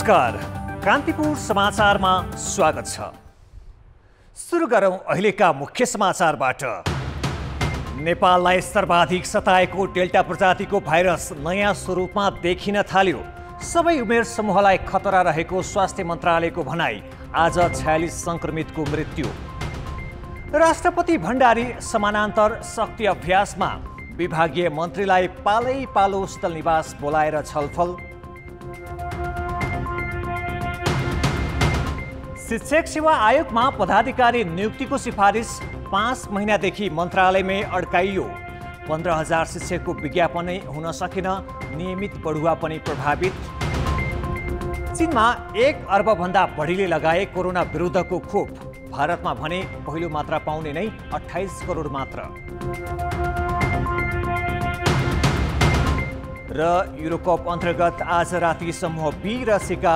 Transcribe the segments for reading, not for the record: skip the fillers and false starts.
नमस्कार, कान्तिपुर समाचारमा स्वागत छ। सुरु गरौं अहिलेका मुख्य समाचारबाट। नेपाललाई सर्वाधिक सताएको डेल्टा प्रजातिको भाइरस नयाँ स्वरूपमा देखिन थाल्यो। सबै उमेर समूहलाई खतरा रहेको स्वास्थ्य मन्त्रालयको भनाई। आज 46 संक्रमितको मृत्यु। राष्ट्रपति भण्डारी समानान्तर शक्ति अभ्यासमा विभागीय मन्त्रीलाई पालै पालो स्थल निवास बोलाएर छलफल। शिक्षक सेवा आयोगमा पदाधिकारी नियुक्तिको सिफारिस 5 महिनादेखि मन्त्रालयमै अड्काइयो। 15,000 शिक्षकको विज्ञापनै हुन सकेन, नियमित बढुवा पनि प्रभावित। चीनमा 1 अर्बभन्दा बढीले लगाए कोरोना विरुद्धको खोप। भारतमा भने पहिलो मात्रा पाउने नै 28 करोड मात्र। र युरोकप अन्तर्गत आज राति समूह बी र सीका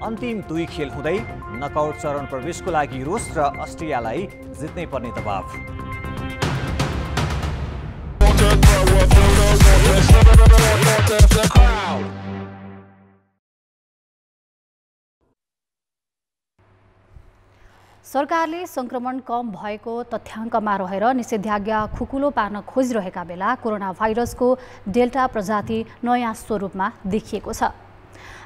अन्तिम 2 खेल हुँदै नकआउट चरण प्रवेशको लागि रुस र अस्ट्रियालाई जित्नै पर्ने दबाव। सरकारले संक्रमण कम भएको तथ्याङ्कमा रहेर निषेधाज्ञा खुकुलो पार्न खोजिरहेका बेला कोरोना भाइरसको डेल्टा प्रजाति नयाँ स्वरूपमा देखिएको छ।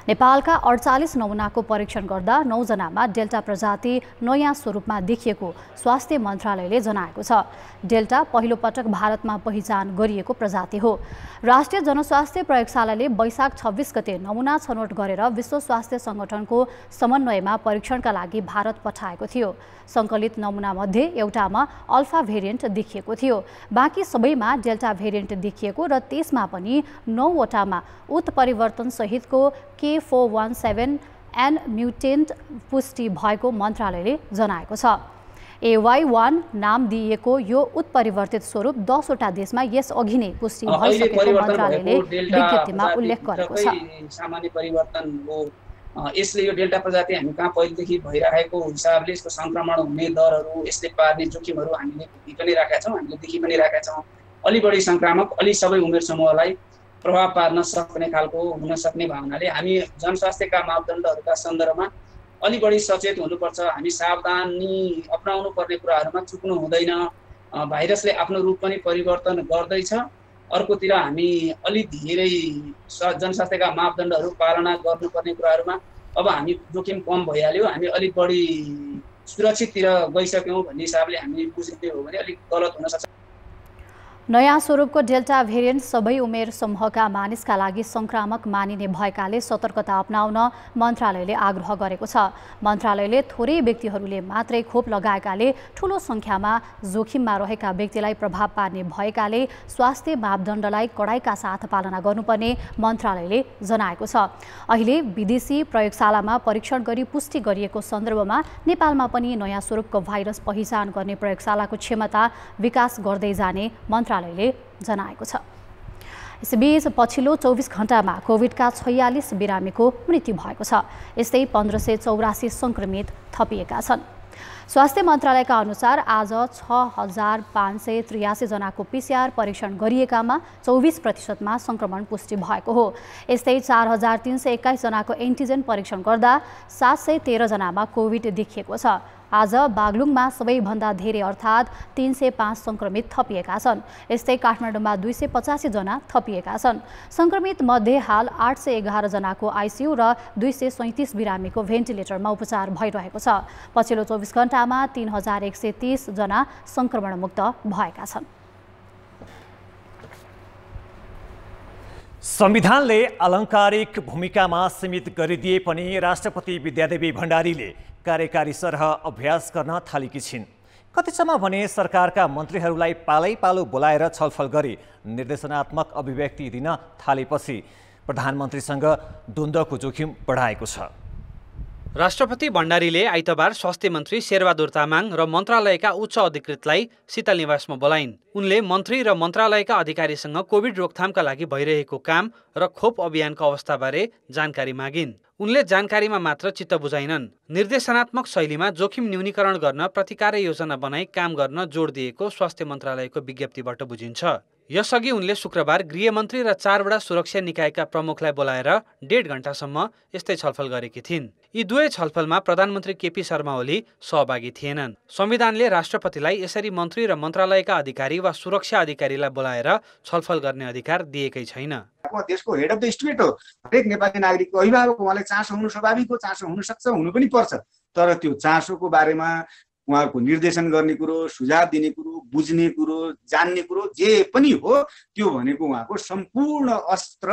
नेपालका 48 नमुनाको परीक्षण गर्दा 9 जनामा डेल्टा प्रजाति नयाँ स्वरूपमा देखिएको स्वास्थ्य मन्त्रालयले जनाएको छ। डेल्टा पहिलो पटक भारतमा पहिचान गरिएको प्रजाति हो। राष्ट्रिय जनस्वास्थ्य प्रयोगशालाले वैशाख 26 गते नमुना छनौट गरेर विश्व स्वास्थ्य संगठनको समन्वयमा परीक्षणका लागि भारत पठाएको थियो। सङ्कलित नमुनामध्ये एउटामा अल्फा भेरिएन्ट देखिएको थियो। बाँकी सबैमा डेल्टा भेरिएन्ट देखिएको र त्यसमा पनि 9 वटामा उत्परिवर्तन सहितको K417N म्युटेन्ट पुष्टि भएको मन्त्रालयले जनाएको छ। AY1 नाम दिइएको यो उत्परिवर्तित स्वरूप 10 वटा देशमा यसअघि नै पुष्टि भइसकेको मन्त्रालयले विज्ञप्तिमा उल्लेख गरेको छ। सामान्य परिवर्तन हो। यसले यो डेल्टा प्रजाति हामी कहाँ पहिलेदेखि भइरहेको हिसाबले यसको संक्रमण हुने दरहरू, यसले पार्ने जोखिमहरू हामीले भोगी पनि राखेका छौँ, हामीले देखि पनि राखेका छौँ। अलि बढी संक्रामक, अलि सबै उमेर समूहलाई प्रभाव पार्न सक्ने खालको हुन सक्ने भावनाले हामी जनस्वास्थ्यका मापदण्डहरूका सन्दर्भमा अलि बढी सचेत हुनुपर्छ। हामी सावधानी अपनाउनु पर्ने कुराहरूमा चुक्नु हुँदैन। भाइरसले आफ्नो रूप पनि परिवर्तन गर्दैछ। अर्कोतिर हामी अलि धेरै जनस्वास्थ्यका मापदण्डहरू पालना गर्नुपर्ने कुराहरूमा अब हामी जोखिम कम भइहाल्यो, हामी अलिक बढी सुरक्षिततिर गइसक्यौँ भन्ने हिसाबले हामी बुझ्ने हो भने अलिक गलत हुन सक्छ। नयाँ स्वरूपको डेल्टा भेरिएन्ट सबै उमेर समूहका मानिसका लागि संक्रामक मानिने भएकाले सतर्कता अपनाउन मन्त्रालयले आग्रह गरेको छ। मन्त्रालयले थोरै व्यक्तिहरूले मात्रै खोप लगाएकाले ठूलो संख्यामा जोखिममा रहेका व्यक्तिलाई प्रभाव पार्ने भएकाले स्वास्थ्य मापदण्डलाई कडाइका साथ पालना गर्नुपर्ने मन्त्रालयले जनाएको छ। अहिले विदेशी प्रयोगशालामा परीक्षण गरी पुष्टि गरिएको सन्दर्भमा नेपालमा पनि नयाँ स्वरूपको भाइरस पहिचान गर्ने प्रयोगशालाको क्षमता विकास गर्दै जाने मन्त्रालयले जनाएको छ। यसबीच पछिल्लो 24 घण्टामा कोभिडका 46 बिरामीको मृत्यु भएको छ। यस्तै 1584 संक्रमित थपिएका छन्। स्वास्थ्य मन्त्रालयका अनुसार आज 6583 जनाको PCR परीक्षण गरिएकामा 24% संक्रमण पुष्टि भएको हो। यस्तै 4321 जनाको एन्टिजेन परीक्षण गर्दा 713 जनामा कोभिड देखिएको छ। आज बागलुङमा सबैभन्दा धेरै अर्थात् 305 संक्रमित थपिएका छन्। यस्तै काठमाडौँमा 285 जना थपिएका छन्। संक्रमित मध्ये हाल 811 जनाको आइसियु र 237 बिरामीको भेन्टिलेटरमा उपचार भइरहेको छ। पछिल्लो 24 घण्टामा 3130 जना संक्रमणमुक्त भएका छन्। संविधानले अलङ्कारिक भूमिकामा सीमित गरिदिए पनि राष्ट्रपति विद्यादेवी भण्डारीले कार्यकारी सरह अभ्यास गर्न थालेकी छिन्। कतिसम्म भने सरकारका मन्त्रीहरूलाई पालै पालो बोलाएर छलफल गरी निर्देशनात्मक अभिव्यक्ति दिन थालेपछि प्रधानमन्त्रीसँग द्वन्द्वको जोखिम बढाएको छ। राष्ट्रपति भण्डारीले आइतबार स्वास्थ्य मन्त्री शेरबहादुर तामाङ र मन्त्रालयका उच्च अधिकृतलाई शीतल निवासमा बोलाइन्। उनले मन्त्री र मन्त्रालयका अधिकारीसँग कोभिड रोकथामका लागि भइरहेको काम र खोप अभियानको अवस्थाबारे जानकारी मागिन्। उनले जानकारीमा मात्र चित्त बुझाइनन्। निर्देशनात्मक शैलीमा जोखिम न्यूनीकरण गर्न प्रतिकार योजना बनाई काम गर्न जोड दिएको स्वास्थ्य मन्त्रालयको विज्ञप्तिबाट बुझिन्छ। यसअघि उनले शुक्रबार गृहमन्त्री र 4वटा सुरक्षा निकायका प्रमुखलाई बोलाएर 1.5 घण्टासम्म यस्तै छलफल गरेकी थिइन्। यी दुवै छलफलमा प्रधानमन्त्री केपी शर्मा ओली सहभागी थिएनन्। संविधानले राष्ट्रपतिलाई यसरी मन्त्री र मन्त्रालयका अधिकारी वा सुरक्षा अधिकारीलाई बोलाएर छलफल गर्ने अधिकार दिएकै छैन। देशको हेड अफ द स्टेट हो, हरेक नेपाली नागरिकको अभिभावक, उहाँलाई चासो हुनु स्वाभाविक हो, चासो हुन सक्छ, हुनु पनि पर्छ। तर त्यो चासोको बारेमा उहाँको निर्देशन गर्ने कुरो, सुझाव दिने कुरो, बुझ्ने कुरो, जान्ने कुरो जे पनि हो, त्यो भनेको उहाँको सम्पूर्ण अस्त्र,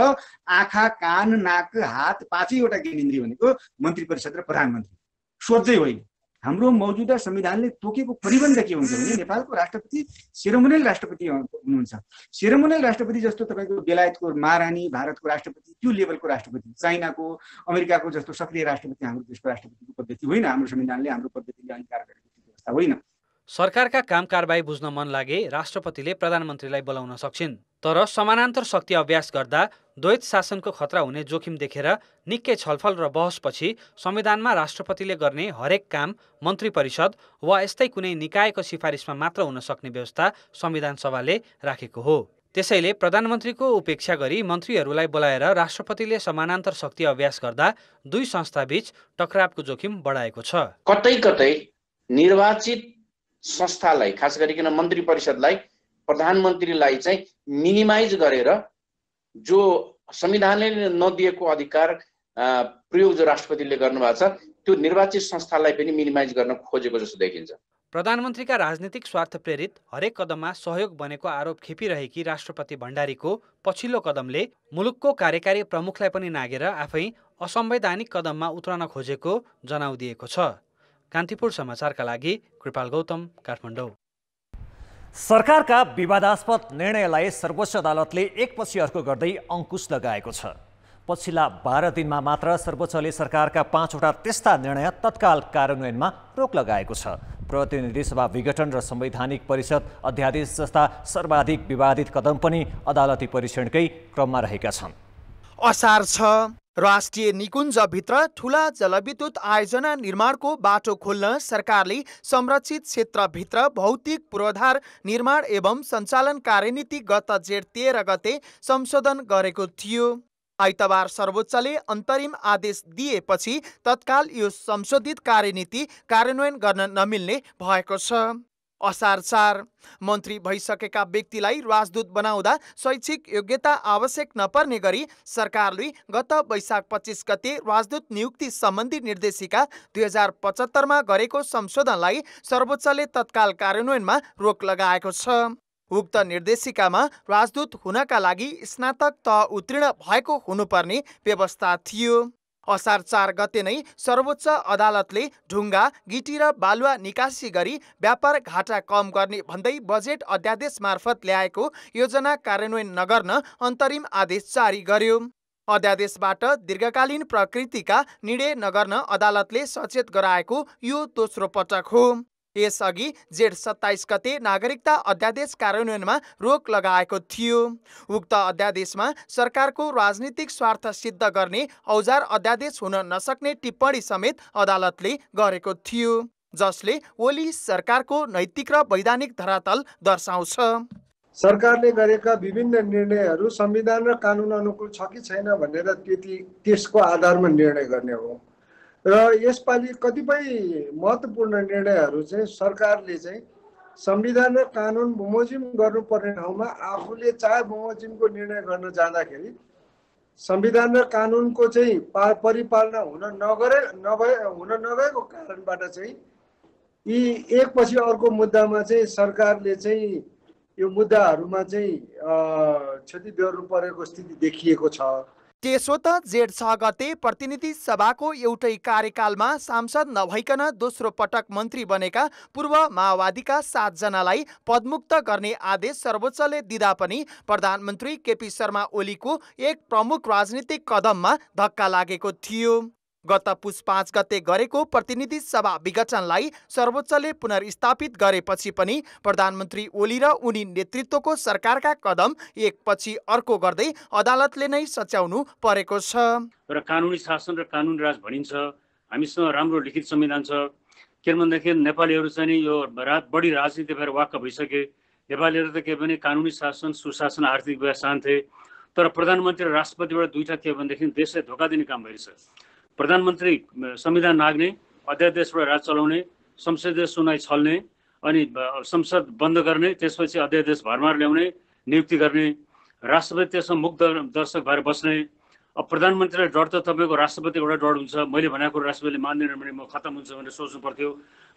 आँखा, कान, नाक, हात, 5वटा ज्ञानेन्द्रिय भनेको मन्त्री परिषद र प्रधानमन्त्री, सोझै होइन। हाम्रो मौजुदा संविधानले तोकेको परिबन्ध के हुन्छ भने नेपालको राष्ट्रपति सेरेमोनियल राष्ट्रपति हुनुहुन्छ। सेरेमोनियल राष्ट्रपति जस्तो तपाईँको बेलायतको महारानी, भारतको राष्ट्रपति, त्यो लेभलको राष्ट्रपति, चाइनाको, अमेरिकाको जस्तो सक्रिय राष्ट्रपति हाम्रो देशको राष्ट्रपतिको पद्धति होइन। हाम्रो संविधानले हाम्रो पद्धतिले अंगीकार गरेको व्यवस्था होइन। सरकारका काम कारबाही बुझ्न मन लागे राष्ट्रपतिले प्रधानमन्त्रीलाई बोलाउन सक्छिन्। तर समानान्तर शक्ति अभ्यास गर्दा द्वैत शासनको खतरा हुने जोखिम देखेर निकै छलफल र बहसपछि संविधानमा राष्ट्रपतिले गर्ने हरेक काम मन्त्री परिषद वा यस्तै कुनै निकायको सिफारिसमा मात्र हुन सक्ने व्यवस्था संविधान सभाले राखेको हो। त्यसैले प्रधानमन्त्रीको उपेक्षा गरी मन्त्रीहरूलाई बोलाएर राष्ट्रपतिले समानान्तर शक्ति अभ्यास गर्दा दुई संस्थाबीच टकरावको जोखिम बढाएको छ। कतै कतै निर्वाचित संस्थालाई, खास गरिकन मन्त्री परिषदलाई, प्रधानमन्त्रीलाई चाहिँ मिनिमाइज गरेर जो संविधानले नदिएको अधिकार प्रयोग जो राष्ट्रपतिले गर्नुभएको छ त्यो निर्वाचित संस्थालाई पनि मिनिमाइज गर्न खोजेको जस्तो देखिन्छ। प्रधानमन्त्रीका राजनीतिक स्वार्थ प्रेरित हरेक कदममा सहयोग बनेको आरोप खेपिरहेकी राष्ट्रपति भण्डारीको पछिल्लो कदमले मुलुकको कार्यकारी प्रमुखलाई पनि नागेर आफै असंवैधानिक कदममा उत्रन खोजेको जनाउदिएको छ। कान्तिपुर समाचारका लागि कृपाल गौतम, काठमाडौँ। सरकारका विवादास्पद निर्णयलाई सर्वोच्च अदालतले एकपछि अर्को गर्दै अंकुश लगाएको छ। पछिल्ला 12 दिनमा मात्र सर्वोच्चले सरकारका 5वटा त्यस्ता निर्णय तत्काल कार्यान्वयनमा रोक लगाएको छ। प्रतिनिधि सभा विघटन र संवैधानिक परिषद अध्यादेश जस्ता सर्वाधिक विवादित कदम पनि अदालती परीक्षणकै क्रममा रहेका छन्। असार 6 राष्ट्रिय निकुञ्जभित्र ठूला जलविद्युत आयोजना निर्माणको बाटो खोल्न सरकारले संरक्षित क्षेत्रभित्र भौतिक पूर्वाधार निर्माण एवं सञ्चालन कार्यनीति गत जेठ 13 गते संशोधन गरेको थियो। आइतबार सर्वोच्चले अन्तरिम आदेश दिएपछि तत्काल यो संशोधित कार्यनीति कार्यान्वयन गर्न नमिल्ने भएको छ। असार 4 मन्त्री भइसकेका व्यक्तिलाई राजदूत बनाउँदा शैक्षिक योग्यता आवश्यक नपर्ने गरी सरकारले गत वैशाख 25 गते राजदूत नियुक्ति सम्बन्धी निर्देशिका 2075 गरेको संशोधनलाई सर्वोच्चले तत्काल कार्यान्वयनमा रोक लगाएको छ। उक्त निर्देशिकामा राजदूत हुनका लागि स्नातक तह उत्तीर्ण भएको हुनुपर्ने व्यवस्था थियो। असार 4 गते नै सर्वोच्च अदालतले ढुङ्गा, गिटी र बालुवा निकासी गरी व्यापार घाटा कम गर्ने भन्दै बजेट अध्यादेश मार्फत ल्याएको योजना कार्यान्वयन नगर्न अन्तरिम आदेश जारी गर्यो। अध्यादेशबाट दीर्घकालीन प्रकृतिका निर्णय नगर्न अदालतले सचेत गराएको यो दोस्रो पटक हो। यसअघि जेठ 27 गते नागरिकता अध्यादेश कार्यान्वयनमा रोक लगाएको थियो। उक्त अध्यादेशमा सरकारको राजनीतिक स्वार्थ सिद्ध गर्ने औजार अध्यादेश हुन नसक्ने टिप्पणी समेत अदालतले गरेको थियो, जसले ओली सरकारको नैतिक र वैधानिक धरातल दर्शाउँछ। सरकारले गरेका विभिन्न निर्णयहरू संविधान र कानुन अनुकूल छ कि छैन भनेर त्यसको आधारमा निर्णय गर्ने हो र यसपालि कतिपय महत्त्वपूर्ण निर्णयहरू चाहिँ सरकारले चाहिँ संविधान र कानुन बमोजिम गर्नुपर्ने ठाउँमा आफूले चाहे बमोजिमको निर्णय गर्न जाँदाखेरि संविधान र कानुनको चाहिँ परिपालना हुन नगएको कारणबाट चाहिँ यी एकपछि अर्को मुद्दामा चाहिँ सरकारले चाहिँ यो मुद्दाहरूमा चाहिँ क्षति बेहोर्नु परेको स्थिति देखिएको छ। त्यसो त जेठ 6 गते प्रतिनिधि सभाको एउटै कार्यकालमा सांसद नभइकन दोस्रो पटक मन्त्री बनेका पूर्व माओवादीका 7 जनालाई पदमुक्त गर्ने आदेश सर्वोच्चले दिँदा पनि प्रधानमन्त्री केपी शर्मा ओलीको एक प्रमुख राजनीतिक कदममा धक्का लागेको थियो। गत पुस 5 गते गरेको प्रतिनिधि सभा विघटनलाई सर्वोच्चले पुनर्स्थापित गरेपछि पनि प्रधानमन्त्री ओली र उनी नेतृत्वको सरकारका कदम एकपछि अर्को गर्दै अदालतले नै सच्याउनु परेको छ। र कानुनी शासन र कानुन राज भनिन्छ, हामीसँग राम्रो लिखित संविधान छ। के भन्दाखेरि नेपालीहरू चाहिँ यो बढी राजनीति भएर वाक्क भइसके, नेपालीहरू त के भने कानुनी शासन, सुशासन, आर्थिक व्यवस्था चाहन्थे। तर प्रधानमन्त्री र राष्ट्रपतिबाट दुईटा के भनेदेखि देशलाई धोका दिने काम भइरहेछ। प्रधानमन्त्री संविधान नाग्ने, अध्यादेशबाट राज चलाउने, संसदीय सुनवाई छल्ने, अनि संसद बन्द गर्ने, त्यसपछि अध्यादेश भरमार ल्याउने, नियुक्ति गर्ने, राष्ट्रपति त्यसमा मुक्त दर्शक भएर बस्ने। अब प्रधानमन्त्रीलाई डर त तपाईँको राष्ट्रपतिबाट डर हुन्छ। मैले भनेको राष्ट्रपतिले मान्दैन भने म खत्तम हुन्छ भनेर सोच्नु पर्थ्यो।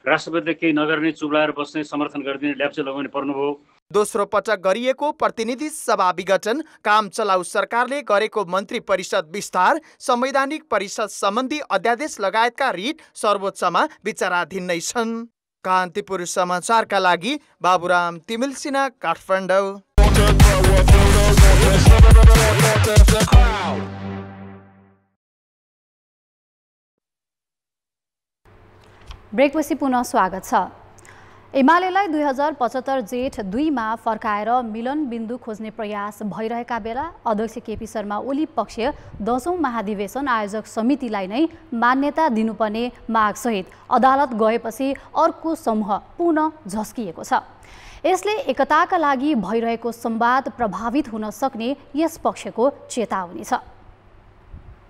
राष्ट्रपतिले केही नगर्ने, चुप्लाएर बस्ने, समर्थन गरिदिने, ल्याप्चे लगाउने पर्नुभयो। दोस्रो पटक गरिएको प्रतिनिधि सभा विघटन, काम चलाउ सरकारले गरेको मन्त्री परिषद विस्तार, संवैधानिक परिषद सम्बन्धी अध्यादेश लगायतका रिट सर्वोच्चमा विचाराधीन नै छन्। कान्तिपुर समाचारका लागि बाबुराम तिमिल सिन्हा, काठमाडौँ। ब्रेकपछि पुनः स्वागत छ। एमालेलाई 2075 जेठ 2 मा फर्काएर मिलन बिन्दु खोज्ने प्रयास भइरहेका बेला अध्यक्ष केपी शर्मा ओली पक्ष 10औं महाधिवेशन आयोजक समितिलाई नै मान्यता दिनुपर्ने मागसहित अदालत गएपछि अर्को समूह पुनः झस्किएको छ। यसले एकताका लागि भइरहेको संवाद प्रभावित हुन सक्ने यस पक्षको चेतावनी छ।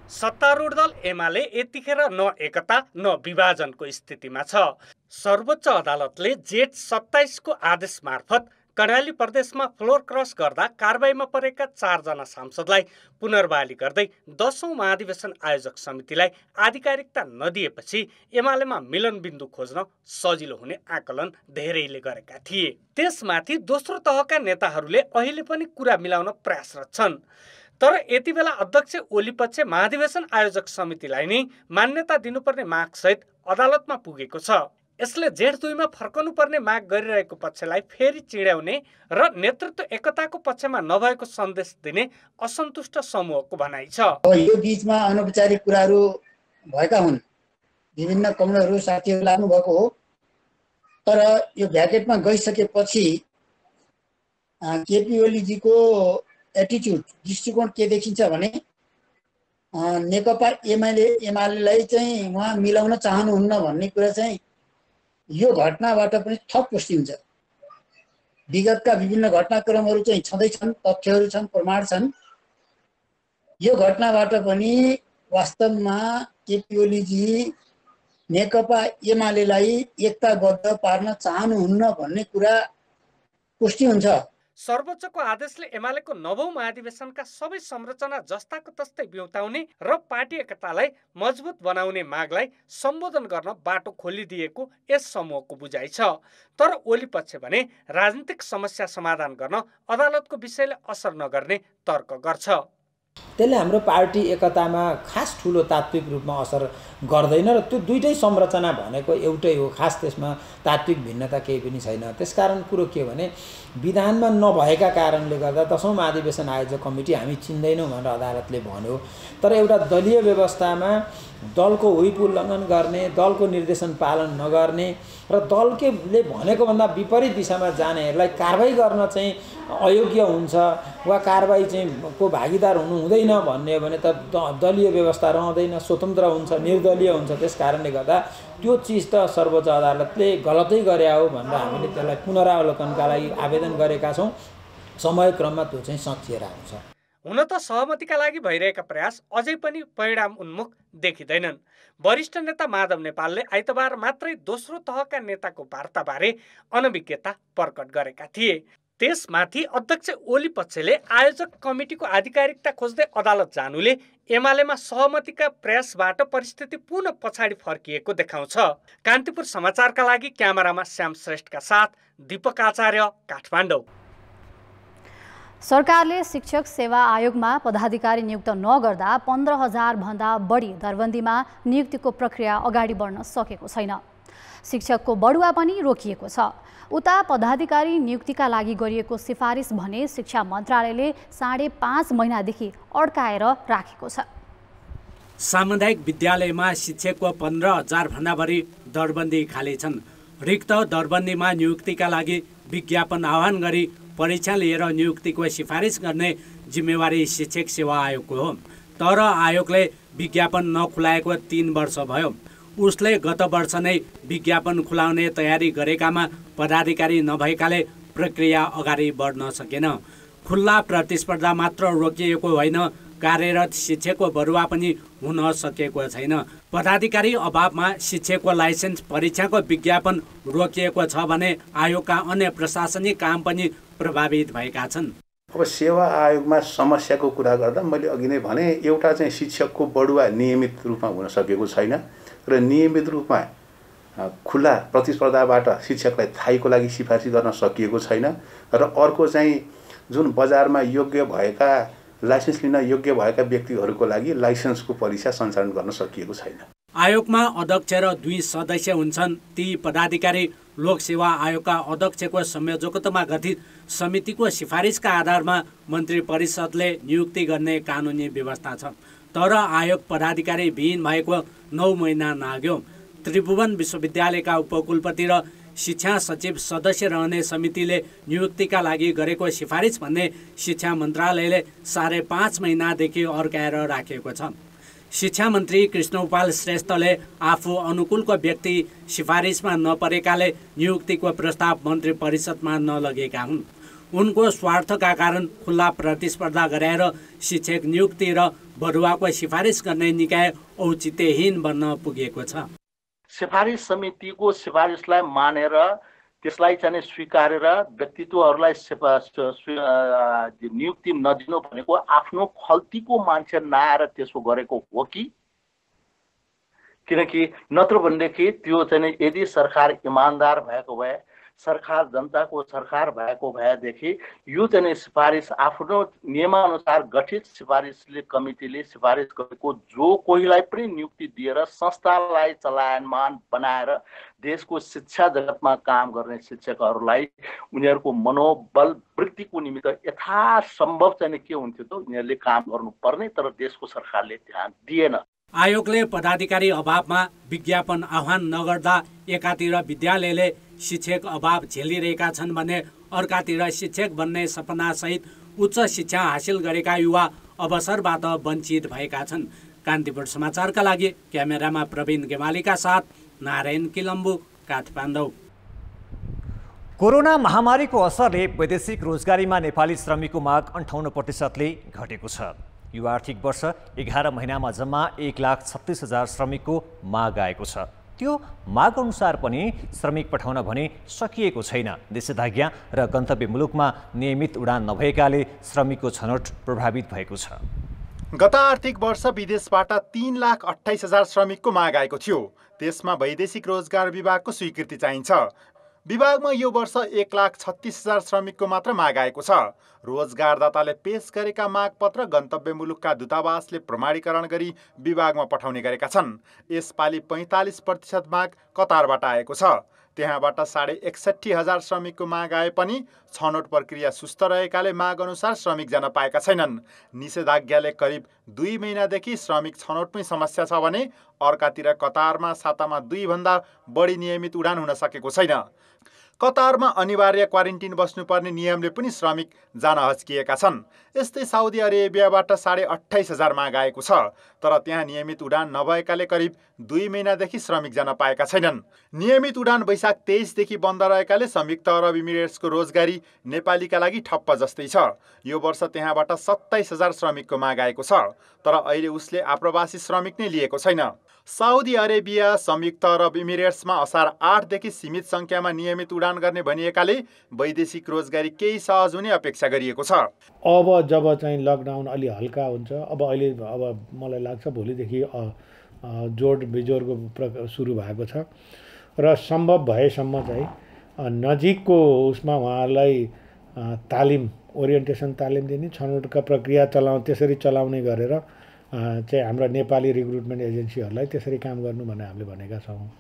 सत्तारूढ दल एमाले यतिखेर न एकता न विभाजनको स्थितिमा छ। सर्वोच्च अदालतले जेठ 27 को आदेश मार्फत कर्णाली प्रदेशमा फ्लोर क्रस गर्दा कारबाहीमा परेका 4 जना सांसदलाई पुनर्बहाली गर्दै 10औं महाधिवेशन आयोजक समितिलाई आधिकारिकता नदिएपछि एमालेमा मिलन बिन्दु खोज्न सजिलो हुने आकलन धेरैले गरेका थिए। त्यसमाथि दोस्रो तहका नेताहरूले अहिले पनि कुरा मिलाउन प्रयासरत छन्। तर यति बेला अध्यक्ष ओली पक्ष महाधिवेशन आयोजक समितिलाई नै मान्यता दिनुपर्ने मागसहित अदालतमा पुगेको छ। यसले जेठ 2 मा फर्कनुपर्ने माग गरिरहेको पक्षलाई फेरि चिड्याउने र नेतृत्व एकताको पक्षमा नभएको सन्देश दिने असन्तुष्ट समूहको भनाइ छ। यो बीचमा अनौपचारिक कुराहरू भएका हुन्, विभिन्न कमलहरू साथीहरू लाग्नु भएको हो। तर यो भ्याकेटमा गइसकेपछि केपी ओलीजीको एटिट्युड, दृष्टिकोण के देखिन्छ भने नेकपा एमालेलाई चाहिँ उहाँ मिलाउन चाहनुहुन्न भन्ने कुरा चाहिँ यो घटनाबाट पनि थप पुष्टि हुन्छ। विगतका विभिन्न घटनाक्रमहरू चाहिँ छँदैछन्, तथ्यहरू छन्, प्रमाण छन्। यो घटनाबाट पनि वास्तवमा केपी ओलीजी नेकपा एमालेलाई एकताबद्ध पार्न चाहनुहुन्न भन्ने कुरा पुष्टि हुन्छ। सर्वोच्चको आदेशले एमालेको 9औं महाधिवेशनका सबै संरचना जस्ताको तस्तै ब्यौताउने र पार्टी एकतालाई मजबुत बनाउने मागलाई सम्बोधन गर्न बाटो खोलिदिएको यस समूहको बुझाइ छ। तर ओली पक्ष भने राजनीतिक समस्या समाधान गर्न अदालतको विषयले असर नगर्ने तर्क गर्छ। त्यसले हाम्रो पार्टी एकतामा खास ठुलो तात्विक रूपमा असर गर्दैन र त्यो दुईटै संरचना भनेको एउटै हो, खास त्यसमा तात्विक भिन्नता केही पनि छैन। त्यसकारण कुरो के भने विधानमा नभएका कारणले गर्दा 10औं महाधिवेशन आयोजक कमिटी हामी चिन्दैनौँ भनेर अदालतले भन्यो। तर एउटा दलीय व्यवस्थामा दलको हुइप उल्लङ्घन गर्ने, दलको निर्देशन पालन नगर्ने र दलले भनेको भन्दा विपरीत दिशामा जानेहरूलाई कारबाही गर्न चाहिँ अयोग्य हुन्छ वा कारबाही चाहिँ को भागीदार हुनु हुँदैन भन्ने हो भने त दलीय व्यवस्था रहँदैन, स्वतन्त्र हुन्छ, निर्दलीय हुन्छ। त्यस कारणले गर्दा त्यो चिज त सर्वोच्च अदालतले गलतै गरे हो भनेर हामीले त्यसलाई पुनरावलोकनका लागि आवेदन गरेका छौँ। समयक्रममा त्यो चाहिँ सकिएर आउँछ। हुन त सहमतिका लागि भइरहेका प्रयास अझै पनि परिणाम उन्मुख देखिँदैनन्। वरिष्ठ नेता माधव नेपालले आइतबार मात्रै दोस्रो तहका नेताको वार्ताबारे अनभिज्ञता प्रकट गरेका थिए। त्यसमाथि अध्यक्ष ओली पक्षले आयोजक कमिटीको आधिकारिकता खोज्दै अदालत जानुले एमालेमा सहमतिका प्रयासबाट परिस्थिति पुनः पछाडि फर्किएको देखाउँछ। कान्तिपुर समाचारका लागि क्यामेरामा श्याम श्रेष्ठका साथ दीपक आचार्य, काठमाडौँ। सरकारले शिक्षक सेवा आयोगमा पदाधिकारी नियुक्त नगर्दा 15,000 भन्दा बढी दरबन्दीमा नियुक्तिको प्रक्रिया अगाडि बढ्न सकेको छैन। शिक्षकको बढुवा पनि रोकिएको छ। उता पदाधिकारी नियुक्तिका लागि गरिएको सिफारिस भने शिक्षा मन्त्रालयले 5.5 महिनादेखि अड्काएर राखेको छ। सामुदायिक विद्यालयमा शिक्षकको 15,000 भन्दा बढी दरबन्दी खाली छन्। रिक्त दरबन्दीमा नियुक्तिका लागि विज्ञापन आह्वान गरी परीक्षा लिएर नियुक्तिको सिफारिस गर्ने जिम्मेवारी शिक्षक सेवा आयोगको हो। तर आयोगले विज्ञापन नखुलाएको 3 वर्ष भयो। उसले गत वर्ष नै विज्ञापन खुलाउने तयारी गरेकामा पदाधिकारी नभएकाले प्रक्रिया अगाडि बढ्न सकेन। खुल्ला प्रतिस्पर्धा मात्र रोकिएको होइन, कार्यरत शिक्षकको बढुवा पनि हुन सकेको छैन। पदाधिकारी अभावमा शिक्षकको लाइसेन्स परीक्षाको विज्ञापन रोकिएको छ भने आयोगका अन्य प्रशासनिक काम पनि प्रभावित भएका छन्। अब सेवा आयोगमा समस्याको कुरा गर्दा मैले अघि नै भने एउटा चाहिँ शिक्षकको बढुवा नियमित रूपमा हुन सकेको छैन र नियमित रूपमा खुला प्रतिस्पर्धाबाट शिक्षकलाई थाइको लागि सिफारिस गर्न सकिएको छैन र अर्को चाहिँ जुन बजारमा योग्य भएका लाइसेन्स लिन योग्य भएका व्यक्तिहरूको लागि लाइसेन्सको परीक्षा सञ्चालन गर्न सकिएको छैन। आयोगमा अध्यक्ष र 2 सदस्य हुन्छन्। ती पदाधिकारी लोकसेवा आयोगका अध्यक्षको संयोजकत्वमा गठित समितिको सिफारिसका आधारमा मन्त्री परिषदले नियुक्ति गर्ने कानुनी व्यवस्था छ। तर आयोग पदाधिकारी विहीन भएको 9 महिना नाग्यो। त्रिभुवन विश्वविद्यालयका उपकुलपति र शिक्षा सचिव सदस्य रहने समितिले नियुक्तिका लागि गरेको सिफारिस भन्ने शिक्षा मन्त्रालयले 5.5 महिनादेखि अर्काएर राखेको छ। शिक्षा मन्त्री कृष्णपाल श्रेष्ठले आफू अनुकूलको व्यक्ति सिफारिसमा नपरेकाले नियुक्तिको प्रस्ताव मन्त्री परिषदमा नलगेका हुन्। उनको स्वार्थका कारण खुल्ला प्रतिस्पर्धा गराएर शिक्षक नियुक्ति र बढुवाको सिफारिस गर्ने निकाय औचित्यहीन बन्न पुगेको छ। सिफारिस समितिको सिफारिसलाई मानेर त्यसलाई चाहिँ स्वीकारेर व्यक्तित्वहरूलाई नियुक्ति नदिनु भनेको आफ्नो खल्तीको मान्छे नआएर त्यसो गरेको हो कि? किनकि नत्र भनेदेखि त्यो चाहिँ यदि सरकार इमान्दार भएको भए, सरकार जनताको सरकार भएको भएदेखि यो चाहिँ सिफारिस आफ्नो नियमानुसार गठित सिफारिसले कमिटीले सिफारिस गरेको जो कोहीलाई पनि नियुक्ति दिएर संस्थालाई चलायमान बनाएर देशको शिक्षा जगतमा काम गर्ने शिक्षकहरूलाई उनीहरूको मनोबल वृद्धिको निमित्त यथासम्भव चाहिँ के हुन्थ्यो त उनीहरूले काम गर्नुपर्ने, तर देशको सरकारले ध्यान दिएन। आयोगले पदाधिकारी अभावमा विज्ञापन आह्वान नगर्दा एकातिर विद्यालयले शिक्षक अभाव झेलिरहेका छन् भने अर्कातिर शिक्षक बन्ने सपनासहित उच्च शिक्षा हासिल गरेका युवा अवसरबाट वञ्चित भएका छन्। कान्तिपुर समाचारका लागि क्यामेरामा प्रवीण गेमालीका साथ नारायण किलम्बु, काठमाडौँ। कोरोना महामारीको असरले वैदेशिक रोजगारीमा नेपाली श्रमिकको माग 58%ले घटेको छ। यो आर्थिक वर्ष 11 महिनामा जम्मा 1,36,000 श्रमिकको माग आएको छ। त्यो माग अनुसार पनि श्रमिक पठाउन भने सकिएको छैन। निषेधाज्ञा र गन्तव्य मुलुकमा नियमित उडान नभएकाले श्रमिकको छनौट प्रभावित भएको छ। गत आर्थिक वर्ष विदेशबाट 3,28,000 श्रमिकको माग आएको थियो। त्यसमा वैदेशिक रोजगार विभागको स्वीकृति चाहिन्छ। विभागमा यो वर्ष 1,36,000 श्रमिकको मात्र माग आएको छ। रोजगारदाताले पेश गरेका मागपत्र गन्तव्य मुलुकका दूतावासले प्रमाणीकरण गरी विभागमा पठाउने गरेका छन्। यसपालि 45% माग कतारबाट आएको छ। त्यहाँबाट 61,500 श्रमिकको माग आए पनि छनौट प्रक्रिया सुस्त रहेकाले माग अनुसार श्रमिक जान पाएका छैनन्। निषेधाज्ञाले करिब 2 महिनादेखि श्रमिक छनौटमै समस्या छ भने अर्कातिर कतारमा सातामा 2 भन्दा बढी नियमित उडान हुन सकेको छैन। कतारमा अनिवार्य क्वारेन्टिन बस्नुपर्ने नियमले पनि श्रमिक जान हच्किएका छन्। यस्तै साउदी अरेबियाबाट 28,500 माग आएको छ, तर त्यहाँ नियमित उडान नभएकाले करिब 2 महिनादेखि श्रमिक जान पाएका छैनन्। नियमित उडान वैशाख 23देखि बन्द रहेकाले संयुक्त अरब इमिरेट्सको रोजगारी नेपालीका लागि ठप्प जस्तै छ। यो वर्ष त्यहाँबाट 27,000 श्रमिकको माग आएको छ, तर अहिले उसले आप्रवासी श्रमिक नै लिएको छैन। साउदी अरेबिया, संयुक्त अरब इमिरेट्समा असार 8देखि सीमित संख्यामा नियमित उडान गर्ने भनिएकाले वैदेशिक रोजगारी केही सहज हुने अपेक्षा गरिएको छ। अब जब चाहिँ लकडाउन अलि हल्का हुन्छ, अहिले मलाई लाग्छ भोलिदेखि जोड बिजोडको सुरु भएको छ र सम्भव भएसम्म चाहिँ नजिकको उसमा उहाँहरूलाई तालिम, ओरिएन्टेसन तालिम दिने, छनौटका प्रक्रिया त्यसरी चलाउने गरेर चाहिँ हाम्रा नेपाली रिक्रुटमेन्ट एजेन्सीहरूलाई त्यसरी काम गर्नु भनेर हामीले भनेका छौँ।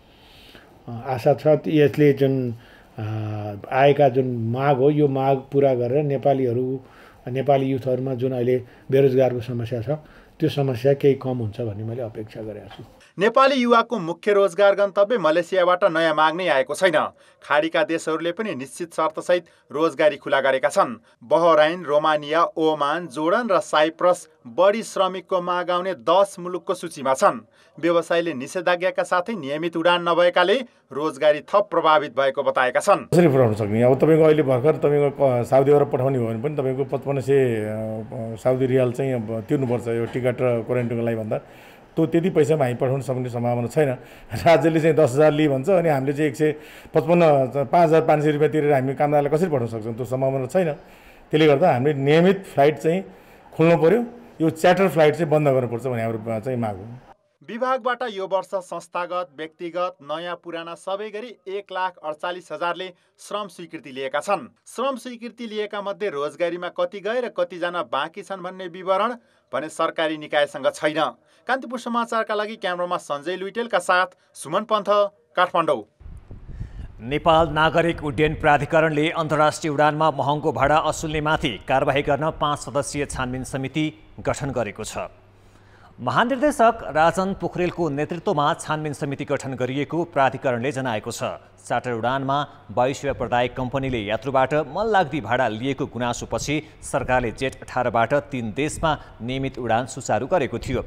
आशा छ यसले जुन आएका जुन माग हो यो माग पुरा गरेर नेपाली युथहरूमा जुन अहिले बेरोजगारको समस्या छ त्यो समस्या केही कम हुन्छ भन्ने मैले अपेक्षा गरेको छु। नेपाली युवाको मुख्य रोजगार गन्तव्य मलेसियाबाट नयाँ माग नै आएको छैन। खाडीका देशहरूले पनि निश्चित शर्तसहित रोजगारी खुला गरेका छन्। बहराइन, रोमानिया, ओमान, जोर्डन र साइप्रस बढी श्रमिकको माग आउने 10 मुलुकको सूचीमा छन्। व्यवसायीले निषेधाज्ञाका साथै नियमित उडान नभएकाले रोजगारी थप प्रभावित भएको बताएका छन्। कसरी पुर्याउन सक्ने? अब तपाईँको अहिले भर्खर तपाईँको साउदी अरब पठाउने हो भने पनि तपाईँको 5500 साउदी रियाल चाहिँ तिर्नुपर्छ यो टिकट र क्वारेन्टाइनको लागि भन्दा। त्यति पैसामा हामी पठाउन सक्ने सम्भावना छैन। राज्यले चाहिँ 10,000 लिई भन्छ अनि हामीले चाहिँ 5,500 रुपियाँ तिरेर हामी कामदारलाई कसरी पठाउन सक्छौँ? त्यो सम्भावना छैन। त्यसले गर्दा हामीले नियमित फ्लाइट चाहिँ खोल्नु पर्यो। यो च्यार्टर फ्लाइट चाहिँ बन्द गर्नुपर्छ भन्ने हाम्रो चाहिँ माग हो। विभागबाट यो वर्ष संस्थागत, व्यक्तिगत, नयाँ पुराना सबै गरी 1,48,000ले श्रम स्वीकृति लिएका छन्। श्रम स्वीकृति लिएका मध्ये रोजगारीमा कति गए र कतिजना बाँकी छन् भन्ने विवरण भने सरकारी निकायसँग छैन। कान्तिपुर समाचारका लागि क्यामेरामा सञ्जय लुइटेलका साथ सुमन पन्थ, काठमाडौँ। नेपाल नागरिक उड्डयन प्राधिकरणले अन्तर्राष्ट्रिय उडानमा महँगो भाडा असुल्नेमाथि कारबाही गर्न 5 सदस्यीय छानबिन समिति गठन गरेको छ। महानिर्देशक राजन पोखरेलको नेतृत्वमा छानबिन समिति गठन गरिएको प्राधिकरणले जनाएको छ। चार्टर उडानमा वायुसेवा प्रदायक कम्पनीले यात्रुबाट मनलाग्दी भाडा लिएको गुनासोपछि सरकारले जेट 18बाट 3 देशमा नियमित उडान सुचारू गरेको थियो।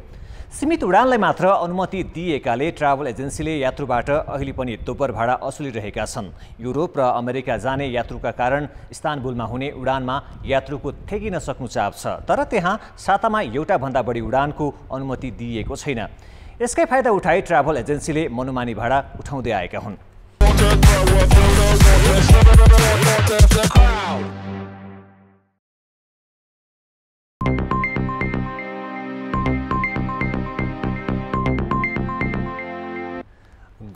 सीमित उडानलाई मात्र अनुमति दिएकाले ट्राभल एजेन्सीले यात्रुबाट अहिले पनि दोब्बर भाडा असुलिरहेका छन्। युरोप र अमेरिका जाने यात्रुका कारण इस्तानबुलमा हुने उडानमा यात्रुको ठेकिन सक्नु चाप छ, तर त्यहाँ सातामा एउटा भन्दा बढी उडानको अनुमति दिइएको छैन। यसकै फाइदा उठाई ट्राभल एजेन्सीले मनोमानी भाडा उठाउँदै आएका हुन्।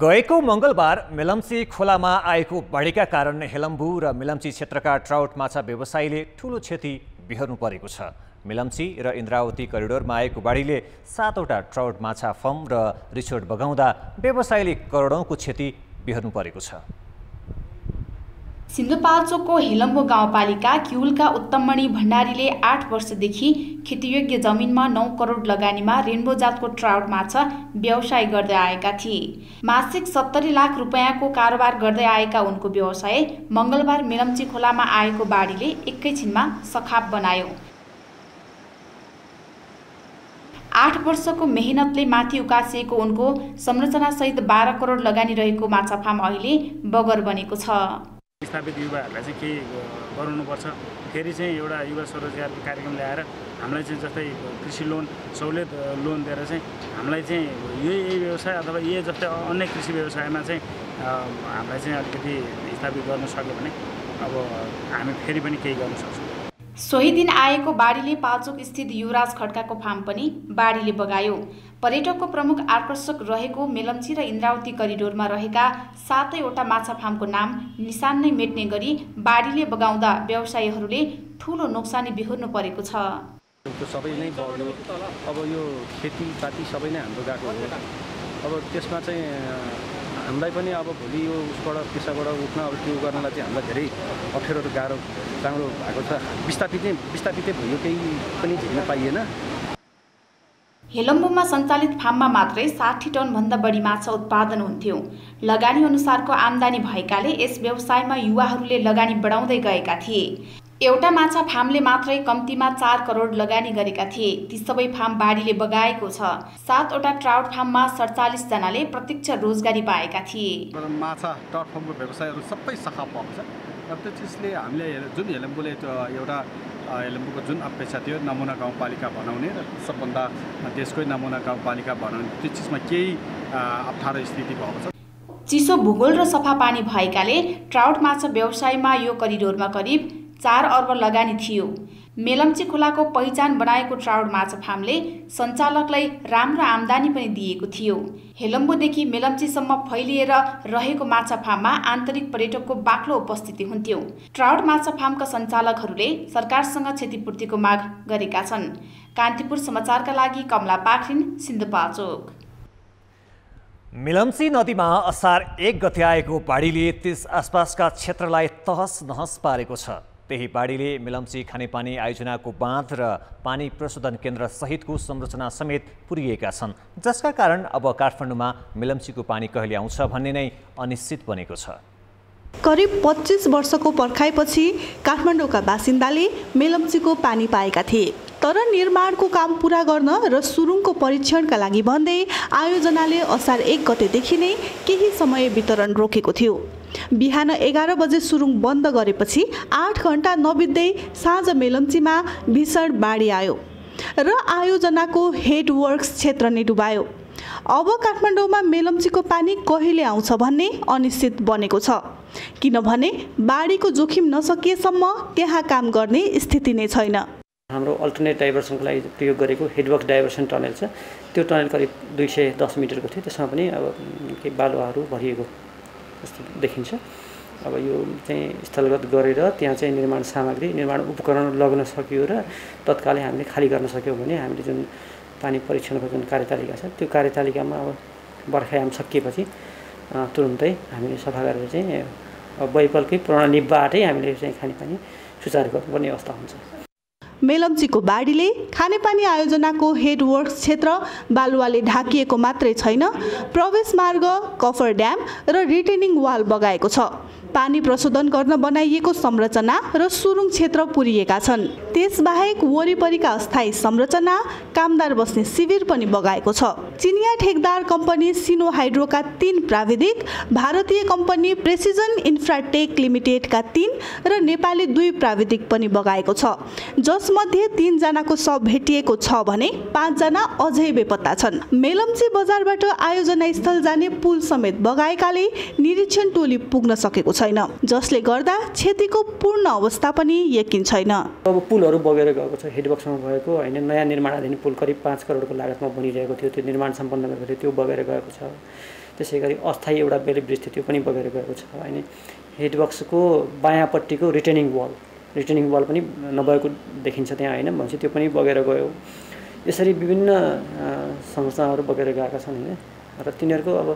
गएको मङ्गलबार मेलम्ची खोलामा आएको बाढीका कारण हेलम्बु र मेलम्ची क्षेत्रका ट्राउट माछा व्यवसायीले ठूलो क्षति बिहोर्नु परेको छ। मेलम्ची र इन्द्रावती करिडोरमा आएको बाढीले 7वटा ट्राउट माछा फर्म र रिसोर्ट बगाउँदा व्यवसायीले करोडौँको क्षति बिहोर्नु परेको छ। सिन्धुपाल्चोकको हेलम्बु गाउँपालिका क्युलका उत्तममणि भण्डारीले 8 वर्षदेखि खेतीयोग्य जमिनमा 9 करोड लगानीमा रेनबो जातको ट्राउट माछा व्यवसाय गर्दै आएका थिए। मासिक 70 लाख रुपियाँको कारोबार गर्दै आएका उनको व्यवसाय मङ्गलबार मेलम्ची खोलामा आएको बाढीले एकैछिनमा सखाप बनायो। 8 वर्षको मेहनतले माथि उकासिएको उनको संरचनासहित 12 करोड लगानी रहेको माछा फार्म अहिले बगर बनेको छ। स्थापित युवाहरूलाई चाहिँ केही गराउनुपर्छ। फेरि चाहिँ एउटा युवा स्वरोजगार कार्यक्रम ल्याएर हामीलाई चाहिँ जस्तै कृषि लोन सहुलियत लोन दिएर चाहिँ हामीलाई चाहिँ यही व्यवसाय अथवा यही जस्तै अन्य कृषि व्यवसायमा चाहिँ हामीलाई चाहिँ अलिकति स्थापित गर्न सक्यो भने अब हामी फेरि पनि केही गर्न सक्छौँ। सोही दिन आएको बाढीले पाल्चोक स्थित युवराज खड्काको फार्म पनि बाढीले बगायो। पर्यटकको प्रमुख आकर्षक रहेको मेलम्ची र इन्द्रावती करिडोरमा रहेका 7वटा माछा फार्मको नाम निशान नै मेट्ने गरी बाढीले बगाउँदा व्यवसायीहरूले ठूलो नोक्सानी बिहोर्नु परेको छ। सबै नै बग्यो। अब यो खेतीपाती सबै नै हाम्रो गएको हो। अब त्यसमा चाहिँ हामीलाई पनि अब भोलि यो उसबाट पेसाबाट उठ्न अब त्यो गर्नलाई चाहिँ हामीलाई धेरै अप्ठ्यारो र गाह्रो राम्रो भएको छ। विस्थापितै भयो, केही पनि झेल्न पाइएन। हेलम्बुमा सञ्चालित फार्ममा मात्रै 60 टनभन्दा बढी माछा उत्पादन हुन्थ्यो। लगानी अनुसारको आम्दानी भएकाले यस व्यवसायमा युवाहरूले लगानी बढाउँदै गएका थिए। एउटा माछा फार्मले मात्रै कम्तीमा 4 करोड लगानी गरेका थिए। ती सबै फार्म बाढीले बगाएको छ। 7वटा ट्राउट फार्ममा 47 जनाले प्रत्यक्ष रोजगारी पाएका थिए। माछा ट्राउट फार्मको व्यवसायहरू सबै सखा भएको छ। र त्यो चिजले हामीले जुन हेलम्बुले एउटा हेलम्बुको जुन अपेक्षा थियो नमुना गाउँपालिका बनाउने र सबभन्दा देशकै नमुना गाउँपालिका बनाउने, त्यो चिजमा केही अप्ठ्यारो स्थिति भएको छ। चिसो भूगोल र सफा पानी भएकाले ट्राउट माछा व्यवसायमा यो करिडोरमा करिब 4 अर्ब लगानी थियो। मेलम्ची खोलाको पहिचान बनाएको ट्राउट माछा फार्मले सञ्चालकलाई राम्रो आम्दानी पनि दिएको थियो। हेलम्बुदेखि मेलम्चीसम्म फैलिएर रहेको माछा फार्ममा आन्तरिक पर्यटकको बाक्लो उपस्थिति हुन्थ्यो। ट्राउट माछा फार्मका सञ्चालकहरूले सरकारसँग क्षतिपूर्तिको माग गरेका छन्। कान्तिपुर समाचारका लागि कमला पाखरिन, सिन्धुपाल्चोक। मेलम्ची नदीमा असार 1 गते आएको बाढीले त्यस आसपासका क्षेत्रलाई तहस नहस पारेको छ। त्यही बाढीले मेलम्ची खानेपानी आयोजनाको बाँध र पानी प्रशोधन केन्द्र सहितको संरचना समेत पुरिएका छन्, जसका कारण अब काठमाडौँमा मेलम्चीको पानी कहिले आउँछ भन्ने नै अनिश्चित बनेको छ। करिब 25 वर्षको पर्खाइपछि काठमाडौँका बासिन्दाले मेलम्चीको पानी पाएका थिए, तर निर्माणको काम पूरा गर्न र सुरुङको परीक्षणका लागि भन्दै आयोजनाले असार 1 गतेदेखि नै केही समय वितरण रोकेको थियो। बिहान 11 बजे सुरुङ बन्द गरेपछि 8 घण्टा नबित्दै साँझ मेलम्चीमा भीषण बाढी आयो र आयोजनाको हेडवर्क्स क्षेत्र नै डुबायो। अब काठमाडौँमा मेलम्चीको पानी कहिले आउँछ भन्ने अनिश्चित बनेको छ, किनभने बाढीको जोखिम नसकिएसम्म त्यहाँ काम गर्ने स्थिति नै छैन। हाम्रो अल्टरनेट डाइभर्सनको लागि प्रयोग गरेको हेडवर्क डाइभर्सन टनल छ, त्यो टनल करिब 210 मिटरको थियो। त्यसमा पनि अब केही बालुवाहरू भरिएको जस्तो देखिन्छ। अब यो चाहिँ स्थलगत गरेर त्यहाँ चाहिँ निर्माण सामग्री, निर्माण उपकरण लग्न सकियो र तत्कालै हामीले खाली गर्न सक्यौँ भने हामीले जुन पानी परीक्षणको जुन कार्यतालिका छ त्यो कार्यतालिकामा अब बर्खायाम सकिएपछि तुरुन्तै हामीले सफा गरेर चाहिँ वैकल्पिक प्रणालीबाटै हामीले चाहिँ खानेपानी सुचारू गर्नुपर्ने अवस्था हुन्छ। मेलम्चीको बाढीले खानेपानी आयोजनाको हेडवर्क्स क्षेत्र बालुवाले ढाकिएको मात्रै छैन, प्रवेश मार्ग, कफर ड्याम र रिटेनिङ वाल बगाएको छ। पानी प्रशोधन गर्न बनाइएको संरचना र सुरुङ क्षेत्र पुरिएका छन्। त्यसबाहेक वरिपरिका अस्थायी संरचना, कामदार बस्ने शिविर पनि बगाएको छ। चिनिया ठेकदार कम्पनी सिनो हाइड्रोका 3 प्राविधिक, भारतीय कम्पनी प्रेसिजन इन्फ्राटेक लिमिटेडका 3 र नेपाली 2 प्राविधिक पनि बगाएको छ, जसमध्ये 3 जनाको शव भेटिएको छ भने 5 जना अझै बेपत्ता छन्। मेलम्ची बजारबाट आयोजना स्थल जाने पुल समेत बगाएकाले निरीक्षण टोली पुग्न सकेको छैन, जसले गर्दा क्षतिको पूर्ण अवस्था पनि यकिन छैन। अब पुलहरू बगेर गएको छ। हेडवर्क्समा भएको हैन, नयाँ निर्माणाधीन पुल करिब 5 करोडको लागतमा बनिरहेको थियो, त्यो निर्माण सम्पन्न भएको थियो, त्यो बगेर गएको छ। त्यसैगरी अस्थायी एउटा बेली ब्रिज थियो, त्यो पनि बगेर गएको छ हैन। हेडवर्क्सको बायाँपट्टिको रिटेनिङ वाल पनि नभएको देखिन्छ त्यहाँ हैन, भनेपछि त्यो पनि बगेर गयो। यसरी विभिन्न संस्थाहरू बगेर गएका छन् हैन, र तिनीहरूको अब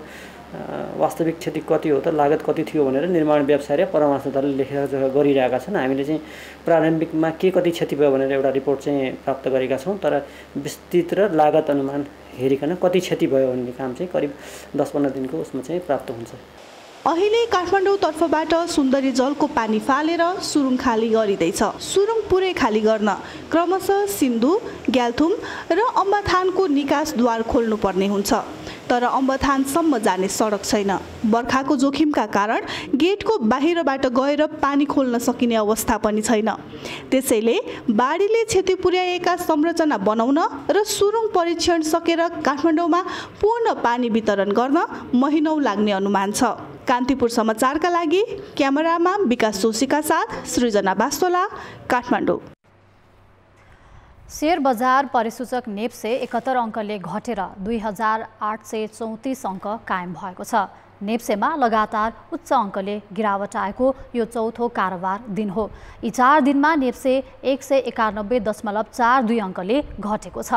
वास्तविक क्षति कति हो त, लागत कति थियो भनेर निर्माण व्यवसाय र परामर्शदाताले लेखेर गरिरहेका छन्। हामीले चाहिँ प्रारम्भिकमा के कति क्षति भयो भनेर एउटा रिपोर्ट चाहिँ प्राप्त गरेका छौँ, तर विस्तृत र लागत अनुमान हेरिकन कति क्षति भयो भन्ने काम चाहिँ करिब 10-15 दिनको उसमा चाहिँ प्राप्त हुन्छ। अहिले काठमाडौँ तर्फबाट सुन्दरी जलको पानी फालेर सुरुङ खाली गरिँदैछ। सुरुङ पुरै खाली गर्न क्रमशः सिन्धु, ग्याल्थुम र अम्बाथानको निकासद्वार खोल्नुपर्ने हुन्छ, तर अम्बाथानसम्म जाने सडक छैन। बर्खाको जोखिमका कारण गेटको बाहिरबाट गएर पानी खोल्न सकिने अवस्था पनि छैन। त्यसैले बाढीले क्षति पुर्याएका संरचना बनाउन र सुरुङ परीक्षण सकेर काठमाडौँमा पूर्ण पानी वितरण गर्न महिनौँ लाग्ने अनुमान छ। कान्तिपुर समाचारका लागि क्यामेरामा विकास जोशीका साथ सृजना बास्तोला, काठमाडौँ। शेयर बजार परिसूचक नेप्से 71 अङ्कले घटेर 2834 अङ्क कायम भएको छ। नेप्सेमा लगातार उच्च अङ्कले गिरावट आएको यो चौथो कारोबार दिन हो। यी 4 दिनमा नेप्से 191.42 अङ्कले घटेको छ।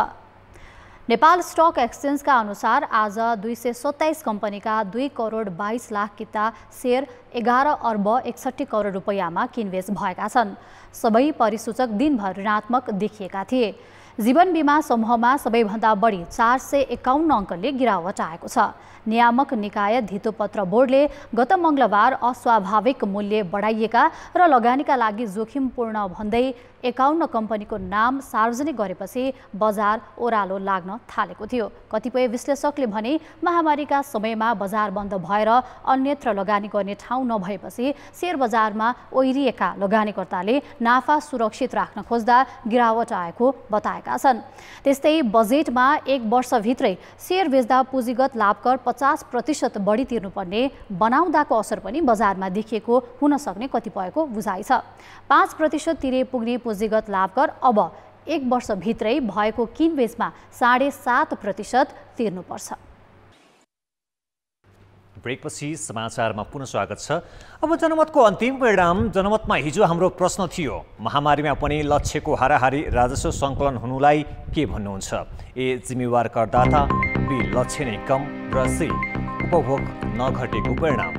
नेपाल स्टक एक्सचेन्जका अनुसार आज 227 कम्पनीका 2 करोड 22 लाख किता शेयर 11 अर्ब 61 करोड रुपैयाँमा किनबेच भएका छन्। सबै परिसूचक दिनभर ऋणात्मक देखिएका थिए। जीवन बीमा समूहमा सबैभन्दा बढी 451 अङ्कले गिरावट आएको छ। नियामक निकाय धितोपत्र बोर्डले गत मङ्गलबार अस्वाभाविक मूल्य बढाइएका र लगानीका लागि जोखिमपूर्ण भन्दै 51 कम्पनीको नाम सार्वजनिक गरेपछि बजार ओह्रालो लाग्न थालेको थियो। कतिपय विश्लेषकले भने महामारीका समयमा बजार बन्द भएर अन्यत्र लगानी गर्ने ठाउँ नभएपछि शेयर बजारमा ओइरिएका लगानीकर्ताले नाफा सुरक्षित राख्न खोज्दा गिरावट आएको बताएका छन्। त्यस्तै बजेटमा 1 वर्षभित्रै शेयर बेच्दा पुँजीगत लाभकर 50% बढी तिर्नुपर्ने बनाउँदाको असर पनि बजारमा देखिएको हुन सक्ने कतिपयको बुझाइ छ। 5% तिरे पुग्ने पुँजीगत लाभकर अब 1 वर्षभित्रै भएको किनबेचमा 7.5% तिर्नुपर्छ। ब्रेकपछि समाचारमा पुनः स्वागत छ। अब जनमतको अन्तिम परिणाम। जनमतमा हिजो हाम्रो प्रश्न थियो, महामारीमा पनि लक्ष्यको हाराहारी राजस्व सङ्कलन हुनुलाई के भन्नुहुन्छ? ए जिम्मेवार करदाता, बी लक्ष्य नै कम र सी उपभोग नघटेको परिणाम।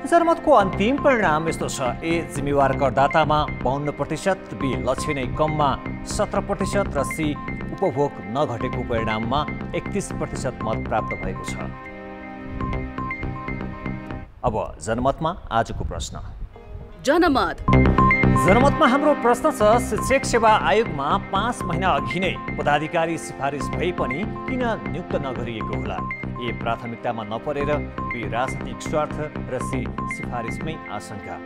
जनमतको अन्तिम परिणाम यस्तो छ। ए जिम्मेवार करदातामा 52%, बी लक्ष्य नै कममा 17% र सी उपभोग नघटेको परिणाममा 31% मत प्राप्त भएको छ। अब जनमतमा आजको प्रश्न। जनमतमा हाम्रो प्रश्न छ, शिक्षक सेवा आयोगमा 5 महिना अघि नै पदाधिकारी सिफारिस भए पनि किन नियुक्त नगरिएको होला? ए प्राथमिकतामा नपरेर, बी राजनीतिक स्वार्थ र सी सिफारिसमै आशंका।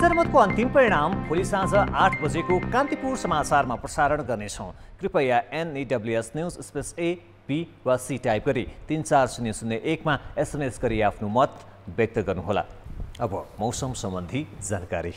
जनमतको अन्तिम परिणाम भोलि साँझ 8 बजेको कान्तिपुर समाचारमा प्रसारण गर्नेछौँ। कृपया NEWS news space A, B वा C टाइप गरी 34001 मा SMS गरी आफ्नो मत व्यक्त गर्नुहोला। अब मौसम सम्बन्धी जानकारी।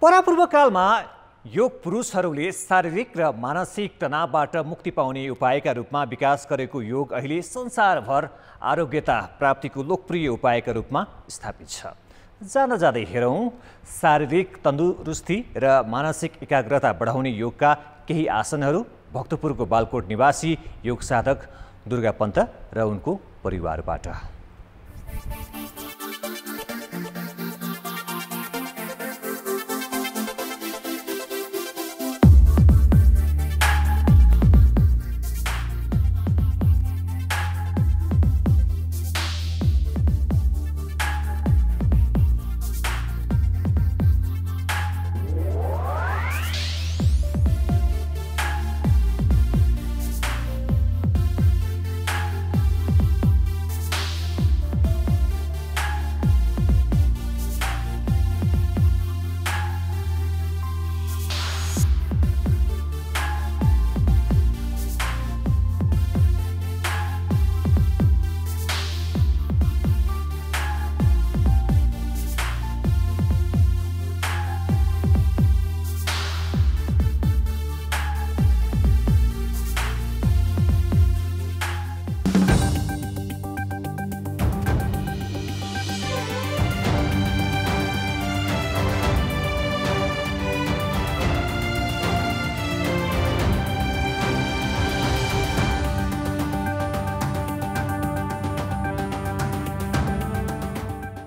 परापूर्वकालमा योग पुरुषहरूले शारीरिक र मानसिक तनावबाट मुक्ति पाउने उपायका रूपमा विकास गरेको योग अहिले संसारभर आरोग्यता प्राप्तिको लोकप्रिय उपायका रूपमा स्थापित छ। जाँदै हेरौँ शारीरिक तन्दुरुस्ती र मानसिक एकाग्रता बढाउने योगका केही आसनहरू भक्तपुरको बालकोट निवासी योग साधक दुर्गा पन्त र उनको परिवारबाट।